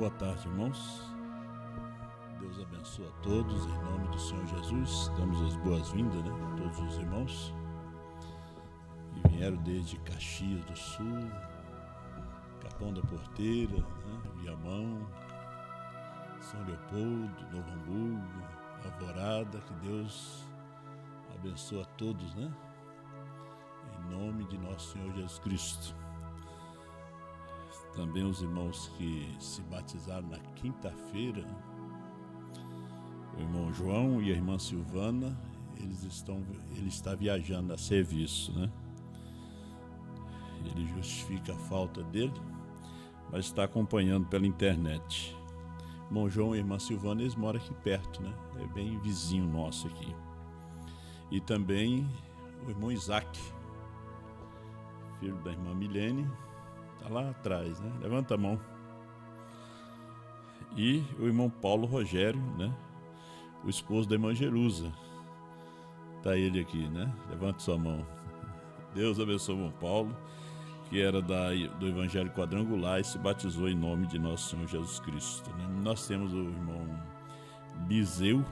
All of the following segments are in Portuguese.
Boa tarde, irmãos. Deus abençoe a todos, em nome do Senhor Jesus. Damos as boas-vindas, a todos os irmãos que vieram desde Caxias do Sul, Capão da Porteira, Viamão, São Leopoldo, Novo Hamburgo, Alvorada. Que Deus abençoe a todos, em nome de nosso Senhor Jesus Cristo. Também os irmãos que se batizaram na quinta-feira, o irmão João e a irmã Silvana, ele está viajando a serviço, Ele justifica a falta dele, mas está acompanhando pela internet. O irmão João e a irmã Silvana, eles moram aqui perto, É bem vizinho nosso aqui. E também o irmão Isaac, filho da irmã Milene, está lá atrás, Levanta a mão. E o irmão Paulo Rogério, o esposo da irmã Jerusa. Está ele aqui, Levanta sua mão. Deus abençoe o irmão Paulo, que era do Evangelho Quadrangular e se batizou em nome de nosso Senhor Jesus Cristo. Nós temos o irmão Biseu,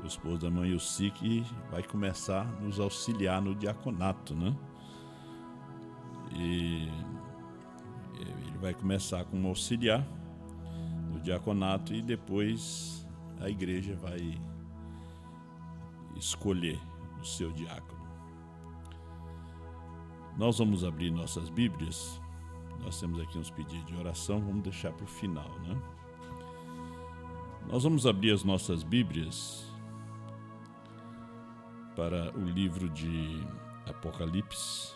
o esposo da irmã Yossi, que vai começar a nos auxiliar no diaconato, E ele vai começar como auxiliar no diaconato e depois a igreja vai escolher o seu diácono. Nós vamos abrir nossas Bíblias. Nós temos aqui uns pedidos de oração, vamos deixar para o final, Nós vamos abrir as nossas Bíblias para o livro de Apocalipse,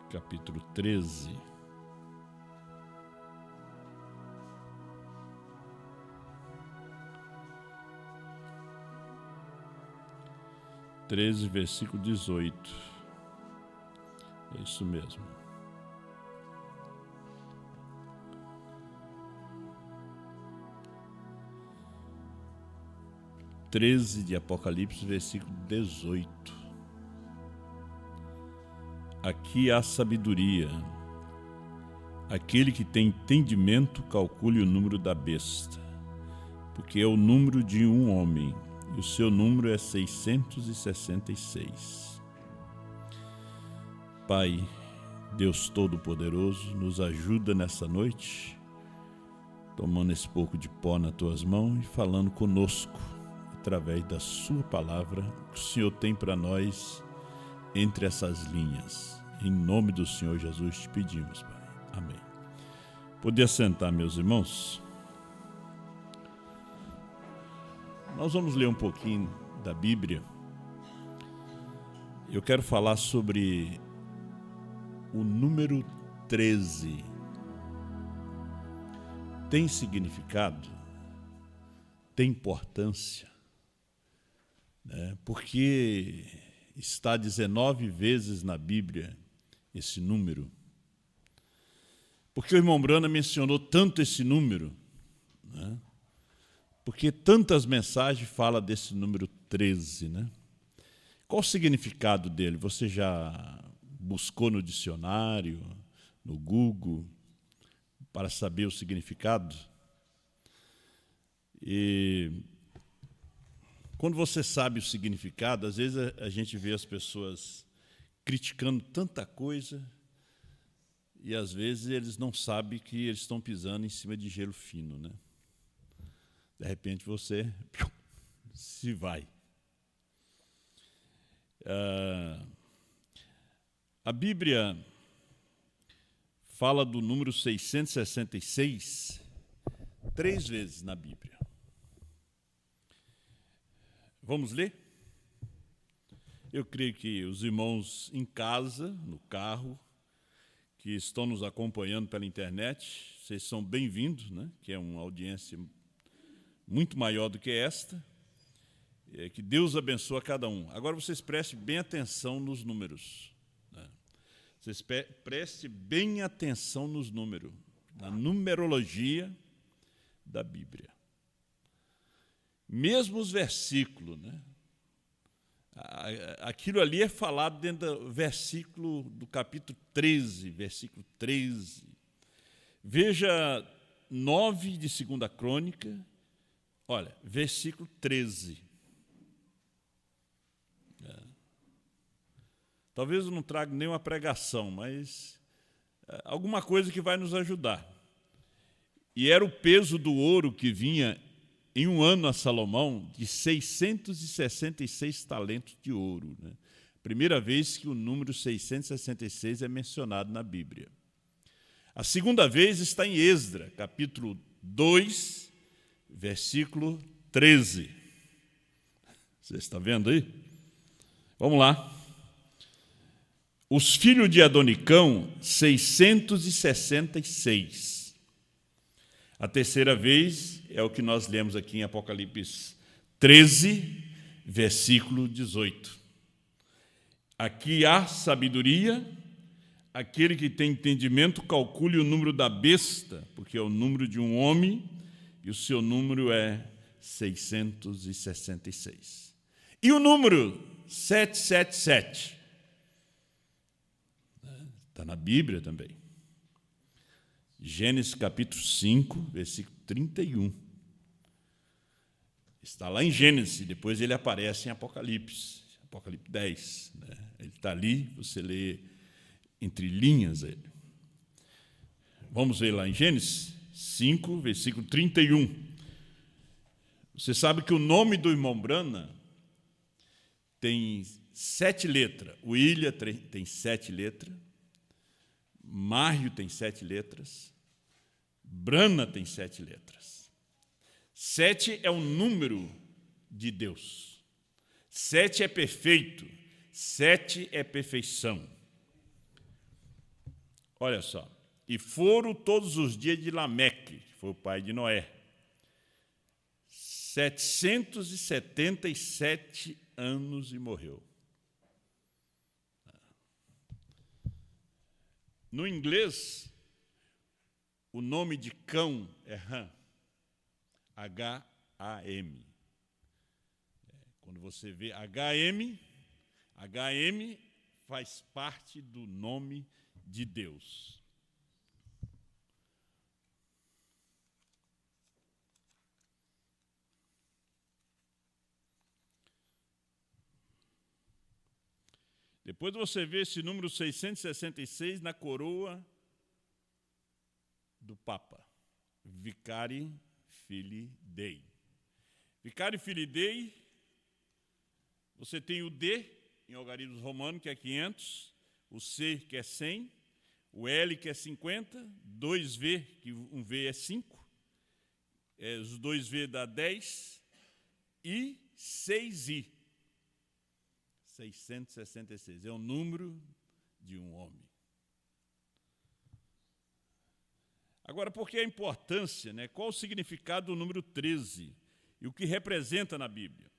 capítulo 13. Versículo 18. É isso mesmo. De Apocalipse, versículo 18. Aqui há sabedoria. Aquele que tem entendimento, calcule o número da besta, porque é o número de um homem, e o seu número é 666. Pai, Deus Todo-Poderoso, nos ajuda nessa noite, tomando esse pouco de pó nas tuas mãos e falando conosco, através da sua palavra, que o Senhor tem para nós entre essas linhas. Em nome do Senhor Jesus te pedimos, Pai. Amém. Poder sentar, meus irmãos. Nós vamos ler um pouquinho da Bíblia. Eu quero falar sobre o número 13. Tem significado? Tem importância? Porque está 19 vezes na Bíblia esse número. Porque o irmão Brana mencionou tanto esse número, Porque tantas mensagens falam desse número 13, Qual o significado dele? Você já buscou no dicionário, no Google, para saber o significado? E quando você sabe o significado, às vezes a gente vê as pessoas criticando tanta coisa e às vezes eles não sabem que eles estão pisando em cima de gelo fino, De repente você se vai. A Bíblia fala do número 666 3 vezes na Bíblia. Vamos ler? Eu creio que os irmãos em casa, no carro, que estão nos acompanhando pela internet, vocês são bem-vindos, Que é uma audiência muito maior do que esta. Que Deus abençoe a cada um. Agora vocês prestem bem atenção nos números. Vocês prestem bem atenção nos números, na numerologia da Bíblia. Mesmo os versículos, Aquilo ali é falado dentro do versículo do capítulo 13, versículo 13. Veja 9 de 2 Crônica, olha, versículo 13. Talvez eu não traga nenhuma pregação, mas alguma coisa que vai nos ajudar. E era o peso do ouro que vinha em um ano a Salomão de 666 talentos de ouro. Né? Primeira vez que o número 666 é mencionado na Bíblia. A segunda vez está em Esdras, capítulo 2, versículo 13. Você está vendo aí? Vamos lá. Os filhos de Adonicão, 666. A terceira vez é o que nós lemos aqui em Apocalipse 13, versículo 18. Aqui há sabedoria, aquele que tem entendimento calcule o número da besta, porque é o número de um homem, e o seu número é 666. E o número 777? Está na Bíblia também. Gênesis capítulo 5, versículo 31. Está lá em Gênesis, depois ele aparece em Apocalipse 10. Né? Ele está ali, você lê entre linhas ele. Vamos ver lá em Gênesis 5, versículo 31. Você sabe que o nome do irmão Brana tem 7 letras. O Ilha tem 7 letras. Mário tem 7 letras. Brana tem 7 letras. 7 é o número de Deus. 7 é perfeito. 7 é perfeição. Olha só. E foram todos os dias de Lameque, que foi o pai de Noé, 777 anos e morreu. No inglês, o nome de cão é Ham, H-A-M. Quando você vê H-M faz parte do nome de Deus. Depois você vê esse número 666 na coroa do Papa, Vicari Filii Dei. Vicari Filii Dei, você tem o D em algarismos romanos, que é 500, o C, que é 100, o L, que é 50, 2V, que um V é 5, os 2V dá 10, e 6I. 666, é o número de um homem. Agora, por que a importância, né? Qual o significado do número 13 e o que representa na Bíblia?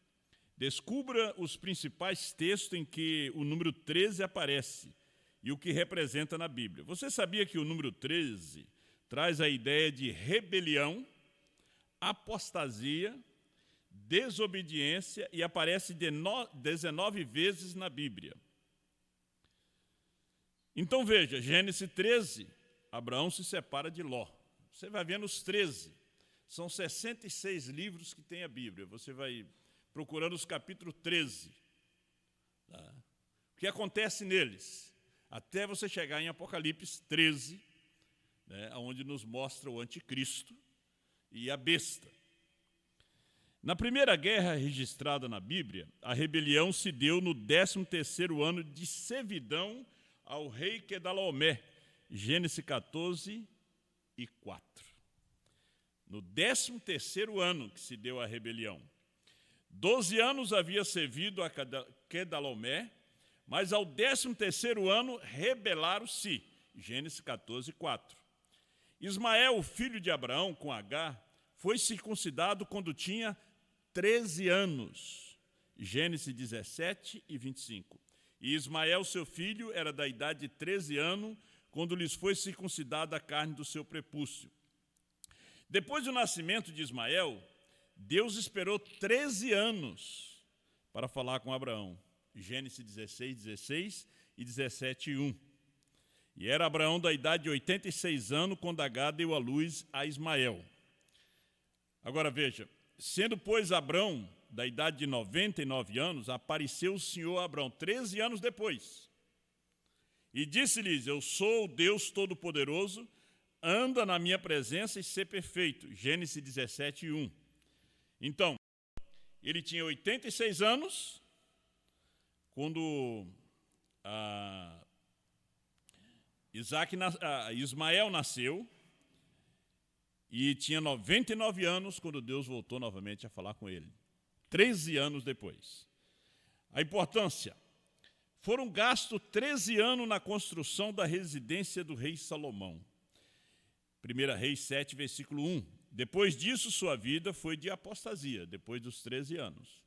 Descubra os principais textos em que o número 13 aparece e o que representa na Bíblia. Você sabia que o número 13 traz a ideia de rebelião, apostasia, desobediência e aparece 19 vezes na Bíblia. Então veja, Gênesis 13, Abraão se separa de Ló. Você vai vendo os 13. São 66 livros que tem a Bíblia. Você vai procurando os capítulos 13. Tá? O que acontece neles? Até você chegar em Apocalipse 13, né, onde nos mostra o anticristo e a besta. Na primeira guerra registrada na Bíblia, a rebelião se deu no 13º ano de servidão ao rei Quedalomé, Gênesis 14 e 4. No 13º ano que se deu a rebelião. 12 anos havia servido a Quedalomé, mas ao 13º ano rebelaram-se, Gênesis 14 e 4. Ismael, filho de Abraão, com Agar, foi circuncidado quando tinha 13 anos, Gênesis 17 e 25. E Ismael, seu filho, era da idade de 13 anos, quando lhes foi circuncidada a carne do seu prepúcio. Depois do nascimento de Ismael, Deus esperou 13 anos para falar com Abraão, Gênesis 16, 16 e 17, 1. E era Abraão da idade de 86 anos, quando Agar deu à luz a Ismael. Agora veja, sendo, pois, Abrão da idade de 99 anos, apareceu o Senhor a Abrão 13 anos depois. E disse-lhes: eu sou o Deus Todo-Poderoso, anda na minha presença e ser perfeito. Gênesis 17, 1. Então, ele tinha 86 anos, quando Ismael nasceu, e tinha 99 anos quando Deus voltou novamente a falar com ele. 13 anos depois. A importância: foram gastos 13 anos na construção da residência do rei Salomão. 1 Reis 7, versículo 1. Depois disso, sua vida foi de apostasia, depois dos 13 anos.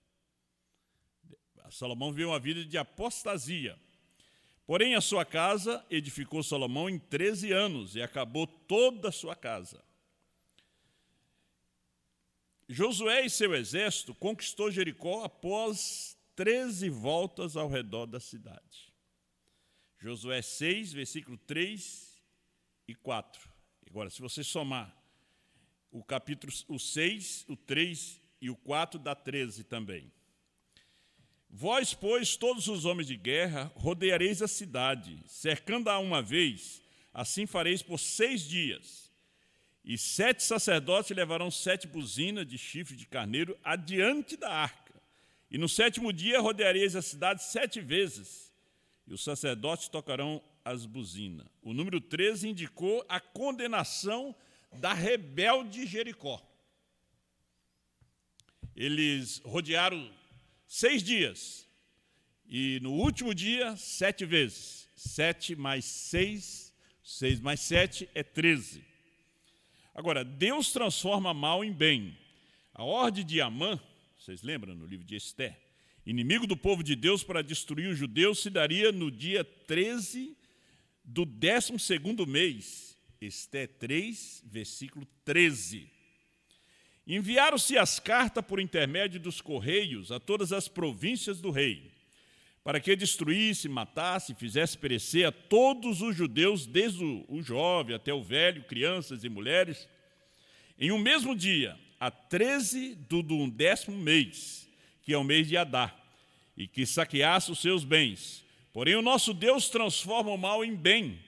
Salomão viveu uma vida de apostasia. Porém, a sua casa edificou Salomão em 13 anos e acabou toda a sua casa. Josué e seu exército conquistou Jericó após 13 voltas ao redor da cidade. Josué 6, versículo 3 e 4. Agora, se você somar o capítulo 6, o 3 e o 4, dá 13 também. Vós, pois, todos os homens de guerra, rodeareis a cidade, cercando-a uma vez, assim fareis por 6 dias. E 7 sacerdotes levarão 7 buzinas de chifre de carneiro adiante da arca. E no 7º dia rodeareis a cidade 7 vezes, e os sacerdotes tocarão as buzinas. O número 13 indicou a condenação da rebelde Jericó. Eles rodearam 6 dias, e no último dia, 7 vezes. 7 mais 6, 6 mais 7 é 13. Agora, Deus transforma mal em bem. A ordem de Amã, vocês lembram no livro de Esté, inimigo do povo de Deus para destruir os judeus, se daria no dia 13 do 12º mês. Esté 3, versículo 13. Enviaram-se as cartas por intermédio dos correios a todas as províncias do rei, para que destruísse, matasse, fizesse perecer a todos os judeus, desde o jovem até o velho, crianças e mulheres, em um mesmo dia, a 13 do 10º mês, que é o mês de Adar, e que saqueasse os seus bens. Porém, o nosso Deus transforma o mal em bem,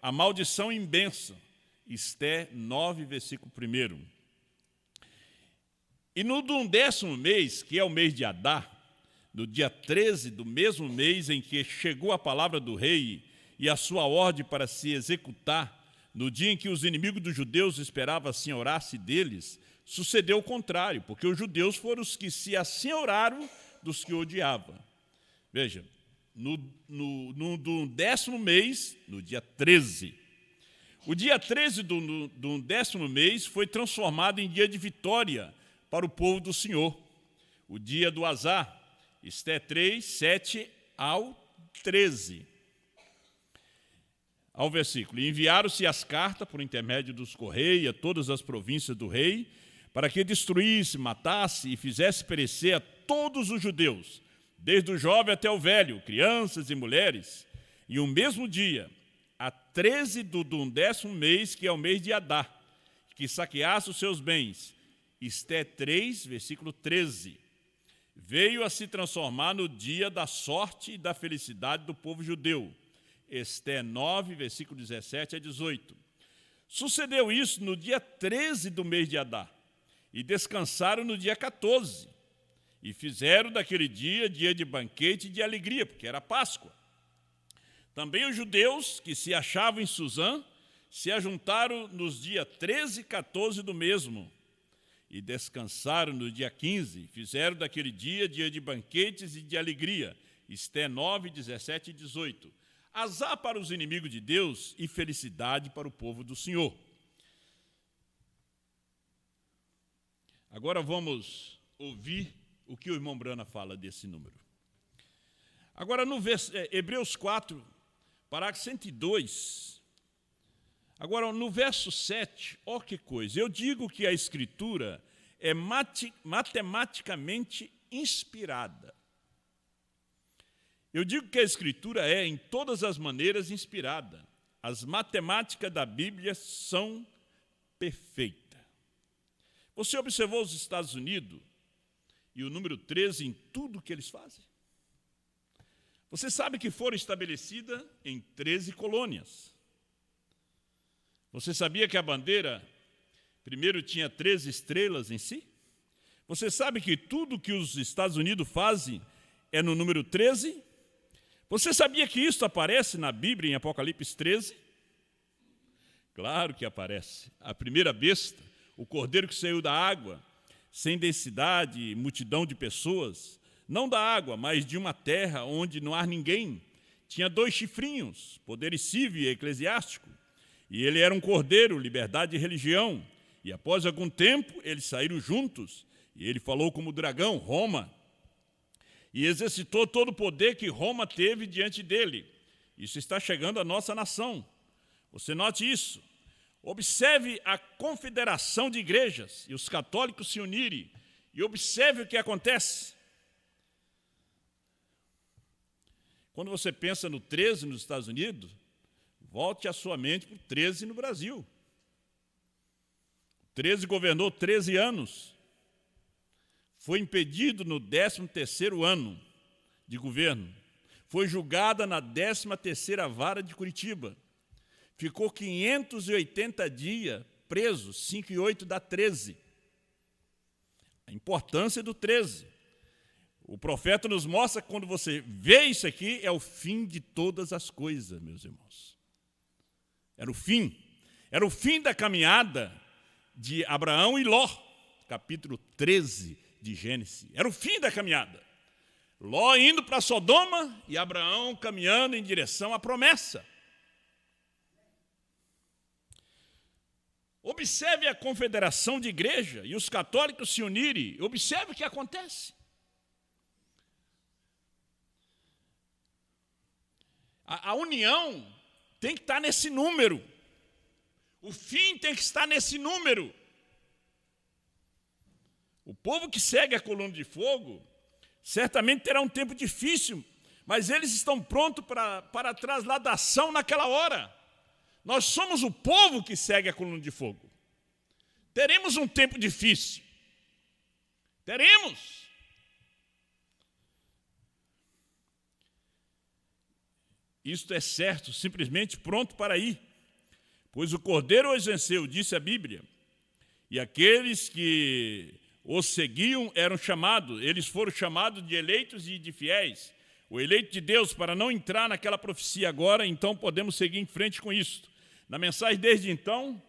a maldição em bênção. Esté 9, versículo 1. E no 10º mês, que é o mês de Adar, no dia 13 do mesmo mês em que chegou a palavra do rei e a sua ordem para se executar, no dia em que os inimigos dos judeus esperavam assenhorar-se deles, sucedeu o contrário, porque os judeus foram os que se assenhoraram dos que odiavam. Veja, no 10º mês, no dia 13, o dia 13 do 10º mês foi transformado em dia de vitória para o povo do Senhor. O dia do azar, Esté 3, 7 ao 13. Ao versículo: enviaram-se as cartas por intermédio dos correios a todas as províncias do rei, para que destruísse, matasse e fizesse perecer a todos os judeus, desde o jovem até o velho, crianças e mulheres, e o mesmo dia, a 13 do 10º mês, que é o mês de Adar, que saqueasse os seus bens. Esté 3, versículo 13. Veio a se transformar no dia da sorte e da felicidade do povo judeu. Esté 9, versículo 17 a 18. Sucedeu isso no dia 13 do mês de Adar, e descansaram no dia 14, e fizeram daquele dia de banquete e de alegria, porque era Páscoa. Também os judeus que se achavam em Suzã se ajuntaram nos dias 13 e 14 do mesmo, e descansaram no dia 15, fizeram daquele dia de banquetes e de alegria. Esté 9, 17 e 18. Azar para os inimigos de Deus e felicidade para o povo do Senhor. Agora vamos ouvir o que o irmão Brana fala desse número. Agora no Hebreus 4, parágrafo 102. Agora, no verso 7, ó que coisa, eu digo que a Escritura é matematicamente inspirada. Eu digo que a Escritura é, em todas as maneiras, inspirada. as matemáticas da Bíblia são perfeitas. Você observou os Estados Unidos e o número 13 em tudo que eles fazem? Você sabe que foram estabelecidas em 13 colônias. Você sabia que a bandeira primeiro tinha 13 estrelas em si? Você sabe que tudo que os Estados Unidos fazem é no número 13? Você sabia que isso aparece na Bíblia em Apocalipse 13? Claro que aparece. A primeira besta, o cordeiro que saiu da água, sem densidade, multidão de pessoas, não da água, mas de uma terra onde não há ninguém, tinha 2 chifrinhos, poder civil e eclesiástico, e ele era um cordeiro, liberdade de religião, e após algum tempo eles saíram juntos, e ele falou como dragão, Roma, e exercitou todo o poder que Roma teve diante dele. Isso está chegando à nossa nação. Você note isso. Observe a confederação de igrejas e os católicos se unirem, e observe o que acontece. Quando você pensa no 13 nos Estados Unidos, volte a sua mente para o 13 no Brasil. O 13 governou 13 anos. Foi impedido no 13º ano de governo. Foi julgada na 13ª vara de Curitiba. Ficou 580 dias preso, 5 e 8 dá 13. A importância do 13. O profeta nos mostra que quando você vê isso aqui, é o fim de todas as coisas, meus irmãos. Era o fim. Era o fim da caminhada de Abraão e Ló, capítulo 13 de Gênesis. Era o fim da caminhada. Ló indo para Sodoma e Abraão caminhando em direção à promessa. Observe a confederação de igreja e os católicos se unirem. Observe o que acontece. A união tem que estar nesse número. O fim tem que estar nesse número. O povo que segue a coluna de fogo certamente terá um tempo difícil, mas eles estão prontos para a trasladação naquela hora. Nós somos o povo que segue a coluna de fogo. Teremos um tempo difícil. Teremos. Isto é certo, simplesmente pronto para ir. Pois o Cordeiro os venceu, disse a Bíblia. E aqueles que os seguiam eram chamados, eles foram chamados de eleitos e de fiéis. O eleito de Deus, para não entrar naquela profecia agora, então podemos seguir em frente com isso. Na mensagem desde então,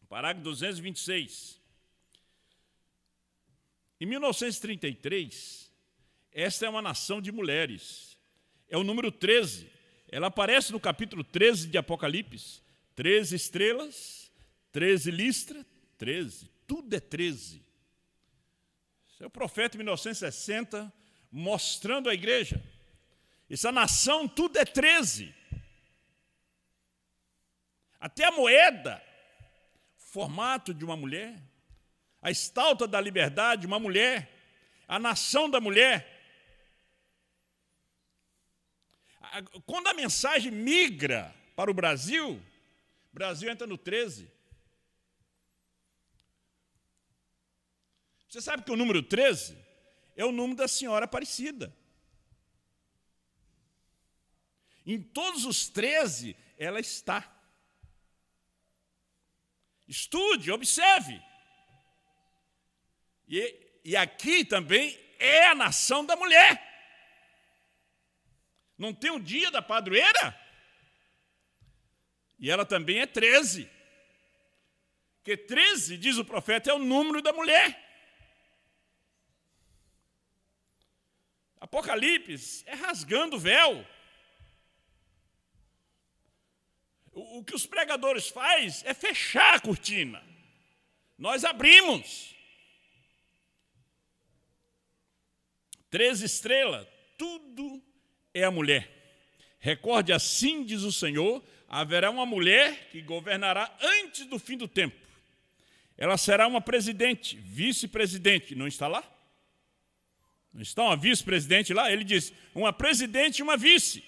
parágrafo 226. Em 1933, esta é uma nação de mulheres. É o número 13. Ela aparece no capítulo 13 de Apocalipse. 13 estrelas, 13 listras, 13. Tudo é 13. Esse é o profeta em 1960 mostrando à igreja. Essa nação, tudo é 13. Até a moeda, formato de uma mulher. A estátua da liberdade, uma mulher. A nação da mulher. Quando a mensagem migra para o Brasil entra no 13. Você sabe que o número 13 é o número da Senhora Aparecida. Em todos os 13, ela está. Estude, observe. E aqui também é a nação da mulher. Não tem o dia da padroeira? E ela também é 13. Porque 13, diz o profeta, é o número da mulher. Apocalipse é rasgando o véu. O que os pregadores fazem é fechar a cortina. Nós abrimos. 13 estrelas, tudo é a mulher. Recorde, assim diz o Senhor, haverá uma mulher que governará antes do fim do tempo. Ela será uma presidente, vice-presidente. Não está lá? Não está uma vice-presidente lá? Ele diz, uma presidente e uma vice.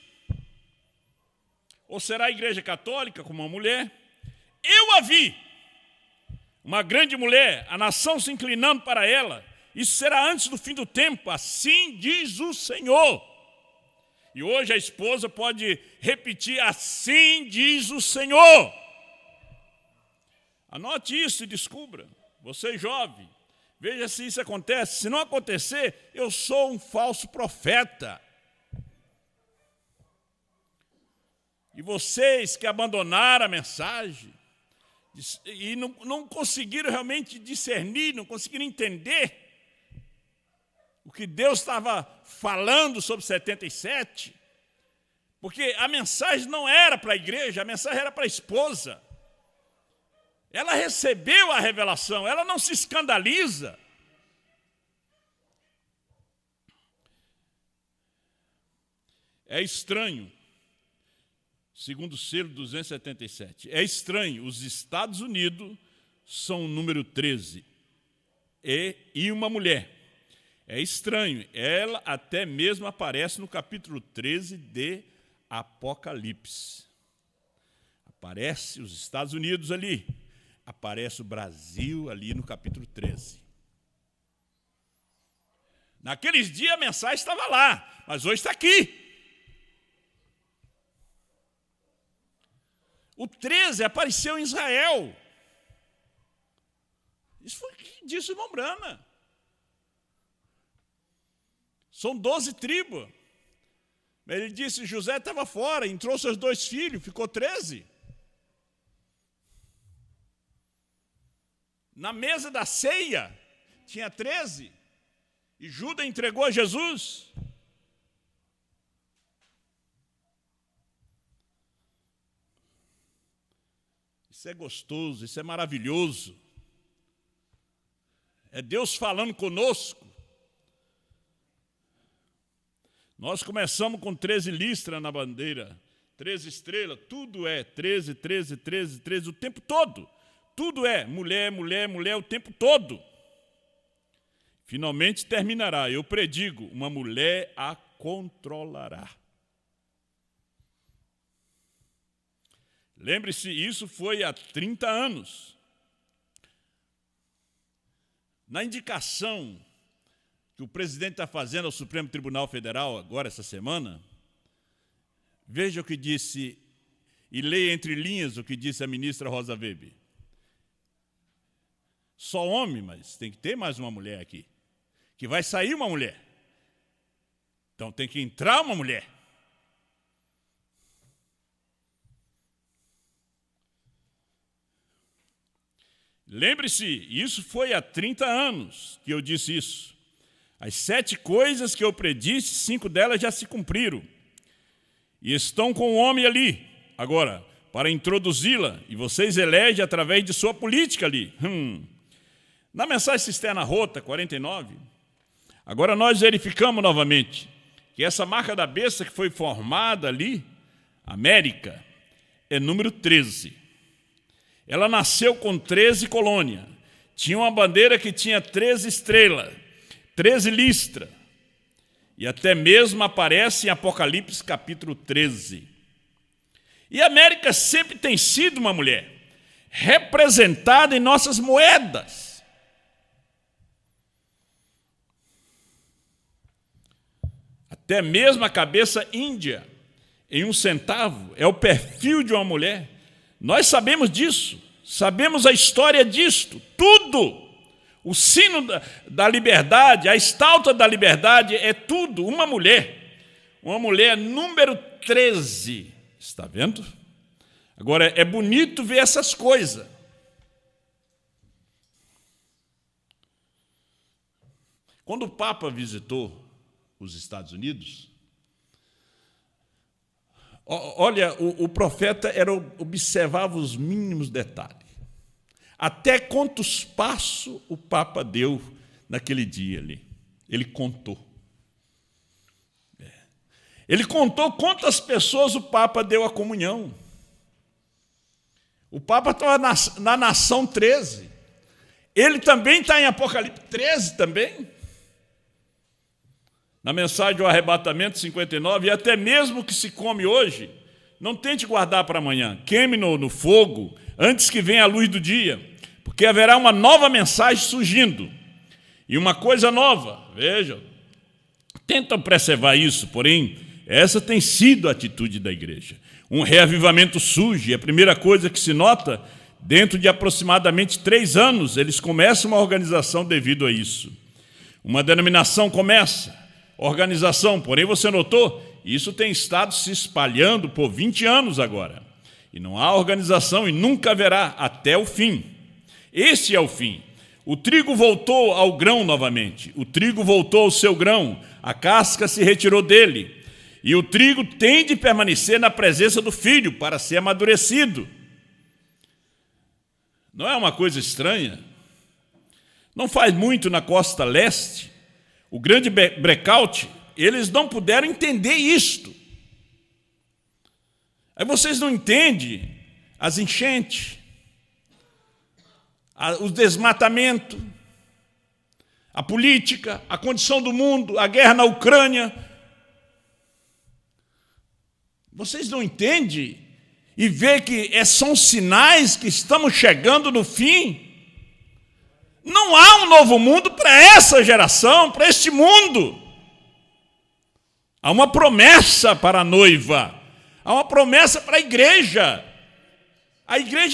Ou será a igreja católica como uma mulher? Eu a vi, uma grande mulher, a nação se inclinando para ela. Isso será antes do fim do tempo, assim diz o Senhor. E hoje a esposa pode repetir, assim diz o Senhor. Anote isso e descubra. Você jovem, veja se isso acontece. Se não acontecer, eu sou um falso profeta. E vocês que abandonaram a mensagem e não conseguiram realmente discernir, não conseguiram entender o que Deus estava falando sobre 77, porque a mensagem não era para a igreja, a mensagem era para a esposa. Ela recebeu a revelação, ela não se escandaliza. É estranho, segundo o selo 277, é estranho, os Estados Unidos são o número 13, e uma mulher. É estranho, ela até mesmo aparece no capítulo 13 de Apocalipse. Aparece os Estados Unidos ali, aparece o Brasil ali no capítulo 13. Naqueles dias a mensagem estava lá, mas hoje está aqui. O 13 apareceu em Israel. Isso foi o que disse o irmão Brana. São 12 tribos. Ele disse, José estava fora, entrou seus 2 filhos, ficou 13. Na mesa da ceia, tinha 13. E Judas entregou a Jesus. Isso é gostoso, isso é maravilhoso. É Deus falando conosco. Nós começamos com 13 listras na bandeira, 13 estrelas, tudo é 13, 13, 13, 13, o tempo todo. Tudo é mulher, mulher, mulher, o tempo todo. Finalmente terminará, eu predigo, uma mulher a controlará. Lembre-se, isso foi há 30 anos. Na indicação que o presidente está fazendo ao Supremo Tribunal Federal, agora essa semana, veja o que disse, e leia entre linhas o que disse a ministra Rosa Weber. Só homem, mas tem que ter mais uma mulher aqui. Que vai sair uma mulher. Então tem que entrar uma mulher. Lembre-se, isso foi há 30 anos que eu disse isso. As 7 coisas que eu predisse, 5 delas já se cumpriram. E estão com o homem ali, agora, para introduzi-la, e vocês elegem através de sua política ali. Na mensagem Cisterna Rota, 49, agora nós verificamos novamente que essa marca da besta que foi formada ali, América, é número 13. Ela nasceu com 13 colônias. Tinha uma bandeira que tinha 13 estrelas. 13 listras, e até mesmo aparece em Apocalipse capítulo 13. E a América sempre tem sido uma mulher, representada em nossas moedas. Até mesmo a cabeça índia, em 1 centavo, é o perfil de uma mulher. Nós sabemos disso, sabemos a história disto, tudo. O sino da liberdade, a estátua da liberdade é tudo, uma mulher número 13, está vendo? Agora, é bonito ver essas coisas. Quando o Papa visitou os Estados Unidos, olha, o profeta observava os mínimos detalhes. Até quantos passos o Papa deu naquele dia ali. Ele contou. Ele contou quantas pessoas o Papa deu à comunhão. O Papa estava na nação 13. Ele também está em Apocalipse 13 também. Na mensagem do arrebatamento 59, e até mesmo o que se come hoje, Não tente guardar para amanhã. Queime no fogo antes que venha a luz do dia, porque haverá uma nova mensagem surgindo. E uma coisa nova, veja, tentam preservar isso, porém, essa tem sido a atitude da igreja. Um reavivamento surge, e a primeira coisa que se nota, dentro de aproximadamente 3 anos, eles começam uma organização devido a isso. Uma denominação começa, organização, porém você notou, isso tem estado se espalhando por 20 anos agora. E não há organização e nunca haverá até o fim. Esse é o fim. O trigo voltou ao grão novamente. O trigo voltou ao seu grão. A casca se retirou dele. E o trigo tem de permanecer na presença do filho para ser amadurecido. Não é uma coisa estranha? Não faz muito na costa leste, o grande blackout, eles não puderam entender isto. Aí vocês não entendem as enchentes, o desmatamento, a política, a condição do mundo, a guerra na Ucrânia. Vocês não entendem e vê que são sinais que estamos chegando no fim? Não há um novo mundo para essa geração, para este mundo. Há uma promessa para a noiva, há uma promessa para a igreja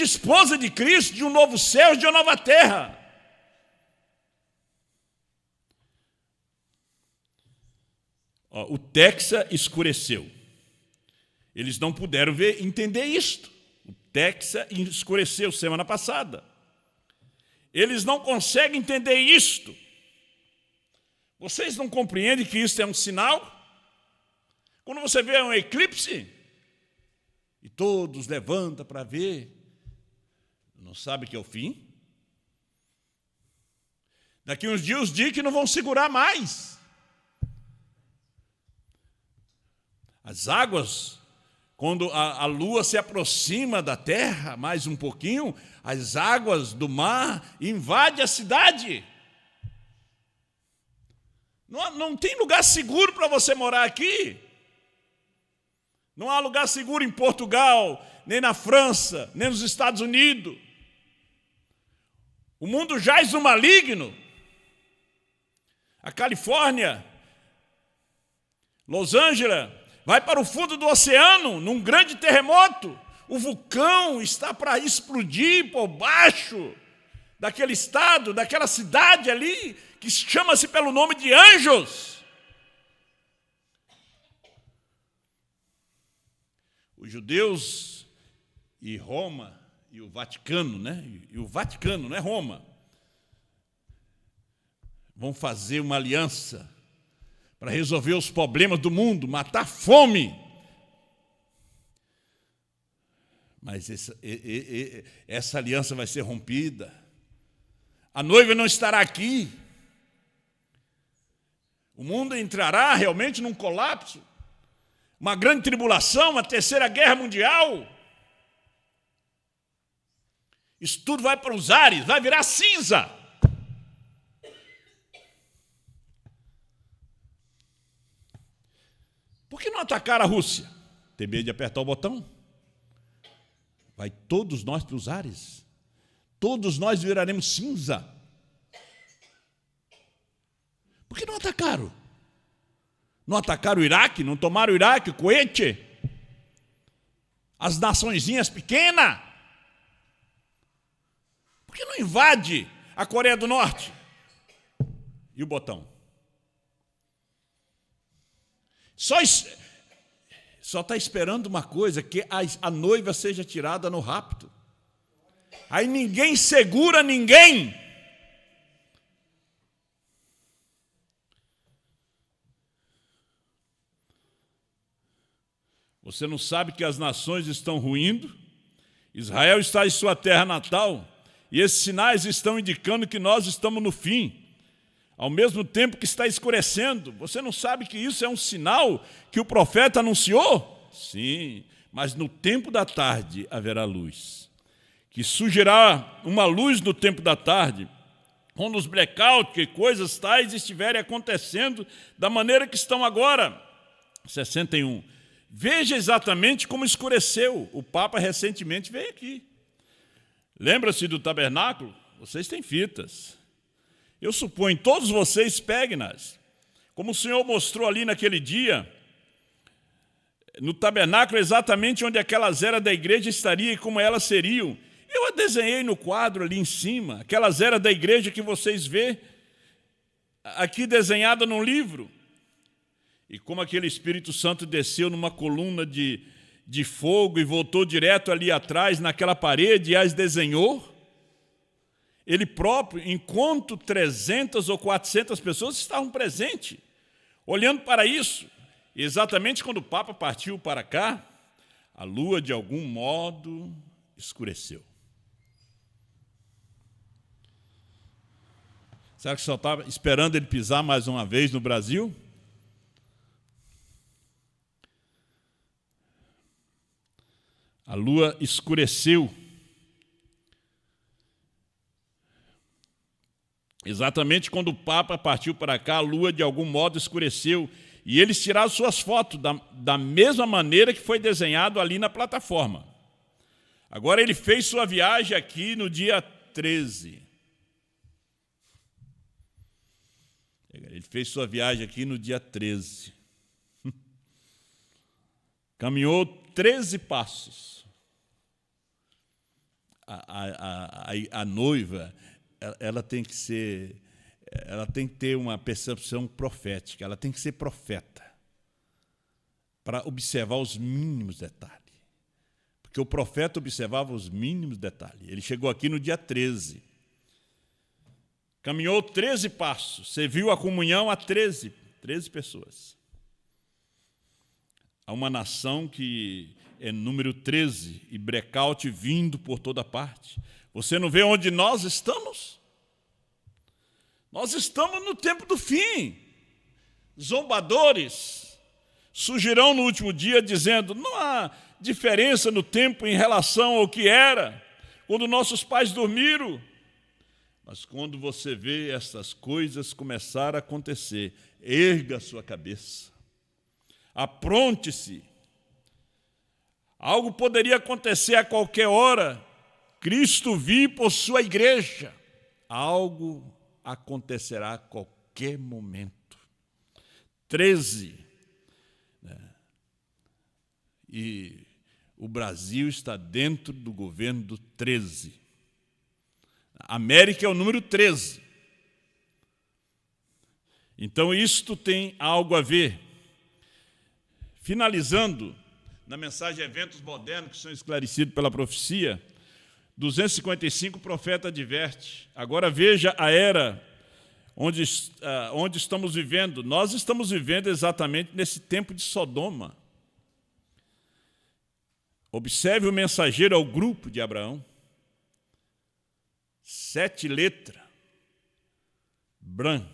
esposa de Cristo, de um novo céu, de uma nova terra. O Texas escureceu. Eles não puderam entender isto. O Texas escureceu semana passada. Eles não conseguem entender isto. Vocês não compreendem que isso é um sinal? Quando você vê um eclipse, e todos levantam para ver, não sabe que é o fim? Daqui uns dias os dias não vão segurar mais. As águas, quando a lua se aproxima da terra mais um pouquinho, as águas do mar invadem a cidade. Não tem lugar seguro para você morar aqui. Não há lugar seguro em Portugal, nem na França, nem nos Estados Unidos. O mundo jaz no maligno. A Califórnia, Los Angeles, vai para o fundo do oceano, num grande terremoto. O vulcão está para explodir por baixo daquele estado, daquela cidade ali, que chama-se pelo nome de Anjos. Os judeus e Roma, e o Vaticano, né? E o Vaticano, não é Roma, vão fazer uma aliança para resolver os problemas do mundo, matar a fome. Mas essa aliança vai ser rompida. A noiva não estará aqui. O mundo entrará realmente num colapso. Uma grande tribulação, uma terceira guerra mundial. Isso tudo vai para os ares, vai virar cinza. Por que não atacar a Rússia? Tem medo de apertar o botão? Vai todos nós para os ares. Todos nós viraremos cinza. Por que não atacaram? Não atacaram o Iraque? Não tomaram o Iraque, o Kuwait? As naçõezinhas pequenas? Por que não invade a Coreia do Norte? E o botão? Só está esperando uma coisa, que a noiva seja tirada no rapto. Aí ninguém segura ninguém. Você não sabe que as nações estão ruindo? Israel está em sua terra natal, e esses sinais estão indicando que nós estamos no fim, ao mesmo tempo que está escurecendo. Você não sabe que isso é um sinal que o profeta anunciou? Sim, mas no tempo da tarde haverá luz, que surgirá uma luz no tempo da tarde, quando os blackouts e coisas tais estiverem acontecendo da maneira que estão agora. 61. Veja exatamente como escureceu. O Papa recentemente veio aqui. Lembra-se do tabernáculo? Vocês têm fitas. Eu suponho, todos vocês peguem-nas. Como o Senhor mostrou ali naquele dia, no tabernáculo, exatamente onde aquelas eras da igreja estariam e como elas seriam. Eu a desenhei no quadro ali em cima, aquelas eras da igreja que vocês vê aqui desenhada num livro. E como aquele Espírito Santo desceu numa coluna de fogo e voltou direto ali atrás, naquela parede, e as desenhou. Ele próprio, enquanto 300 ou 400 pessoas estavam presentes, olhando para isso. E exatamente quando o Papa partiu para cá, a lua, de algum modo, escureceu. Será que só estava esperando ele pisar mais uma vez no Brasil? A lua escureceu. Exatamente quando o Papa partiu para cá, a lua de algum modo escureceu. E eles tiraram suas fotos da mesma maneira que foi desenhado ali na plataforma. Agora ele fez sua viagem aqui no dia 13. Ele fez sua viagem aqui no dia 13. Caminhou 13 passos. A noiva, ela tem que ter uma percepção profética, ela tem que ser profeta, para observar os mínimos detalhes. Porque o profeta observava os mínimos detalhes. Ele chegou aqui no dia 13. Caminhou 13 passos, serviu a comunhão a 13 pessoas. Há uma nação que é número 13 e blackout vindo por toda parte. Você não vê onde nós estamos? Nós estamos no tempo do fim. Zombadores surgirão no último dia dizendo: não há diferença no tempo em relação ao que era quando nossos pais dormiram. Mas quando você vê essas coisas começar a acontecer, erga a sua cabeça. Apronte-se. Algo poderia acontecer a qualquer hora. Cristo vir por sua igreja. Algo acontecerá a qualquer momento. 13. E o Brasil está dentro do governo do 13. A América é o número 13. Então, isto tem algo a ver. Finalizando, na mensagem Eventos Modernos, que são esclarecidos pela profecia, 255, o profeta adverte. Agora veja a era onde estamos vivendo. Nós estamos vivendo exatamente nesse tempo de Sodoma. Observe o mensageiro ao grupo de Abraão. 7 letras. Bran.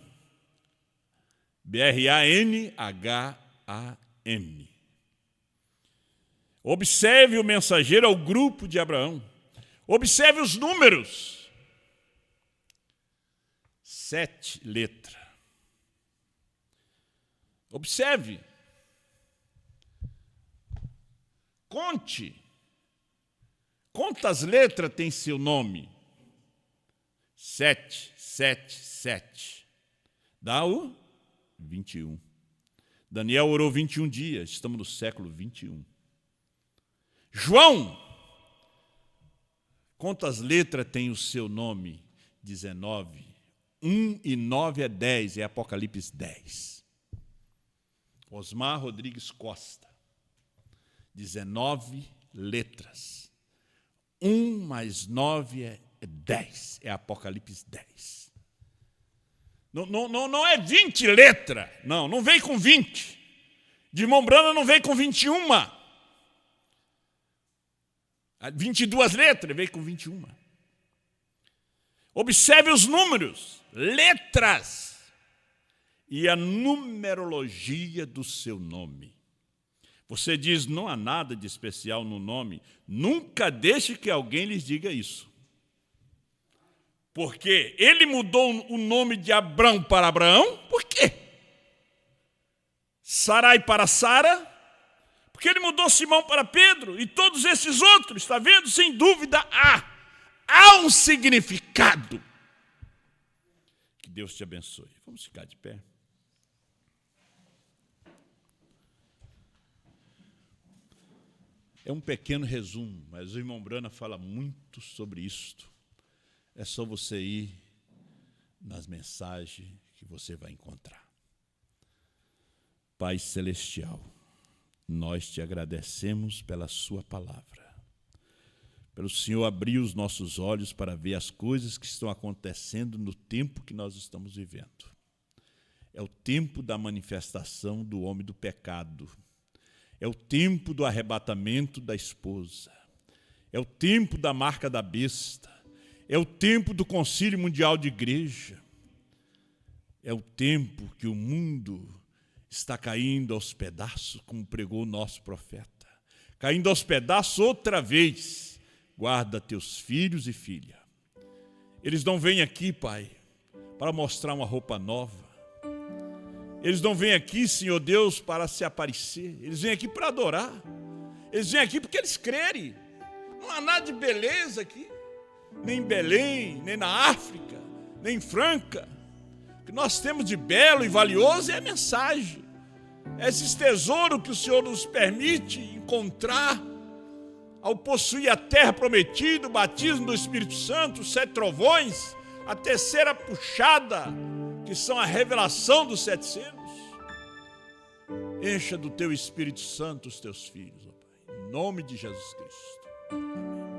B-R-A-N-H-A-M. Observe o mensageiro ao grupo de Abraão. Observe os números. 7 letras. Observe. Conte. Quantas letras tem seu nome? 7, 7, 7. Dá o 21. Daniel orou 21 dias, estamos no século 21. João, quantas letras tem o seu nome? 19. 1 e 9 é 10, é Apocalipse 10. Osmar Rodrigues Costa, 19 letras. 1 mais 9 é 10, é Apocalipse 10. Não é 20 letras, não vem com 20. De irmão Brana não vem com 21. 22 letras, veio com 21. Observe os números, letras e a numerologia do seu nome. Você diz, não há nada de especial no nome. Nunca deixe que alguém lhes diga isso. Porque ele mudou o nome de Abrão para Abraão, por quê? Sarai para Sara, Porque ele mudou Simão para Pedro e todos esses outros, está vendo? Sem dúvida há um significado. Que Deus te abençoe. Vamos ficar de pé. É um pequeno resumo, mas o irmão Brana fala muito sobre isto. É só você ir nas mensagens que você vai encontrar. Pai Celestial, nós te agradecemos pela sua palavra, pelo Senhor abrir os nossos olhos para ver as coisas que estão acontecendo no tempo que nós estamos vivendo. É o tempo da manifestação do homem do pecado. É o tempo do arrebatamento da esposa. É o tempo da marca da besta. É o tempo do Concílio Mundial de Igreja. É o tempo que o mundo está caindo aos pedaços, como pregou o nosso profeta. Caindo aos pedaços outra vez. Guarda teus filhos e filhas. Eles não vêm aqui, Pai, para mostrar uma roupa nova. Eles não vêm aqui, Senhor Deus, para se aparecer. Eles vêm aqui para adorar. Eles vêm aqui porque eles crerem. Não há nada de beleza aqui. Nem em Belém, nem na África, nem em Franca. O que nós temos de belo e valioso é a mensagem. É esses tesouros que o Senhor nos permite encontrar ao possuir a terra prometida, o batismo do Espírito Santo, os 7 trovões, a terceira puxada, que são a revelação dos 7 selos. Encha do teu Espírito Santo os teus filhos, ó Pai, em nome de Jesus Cristo. Amém.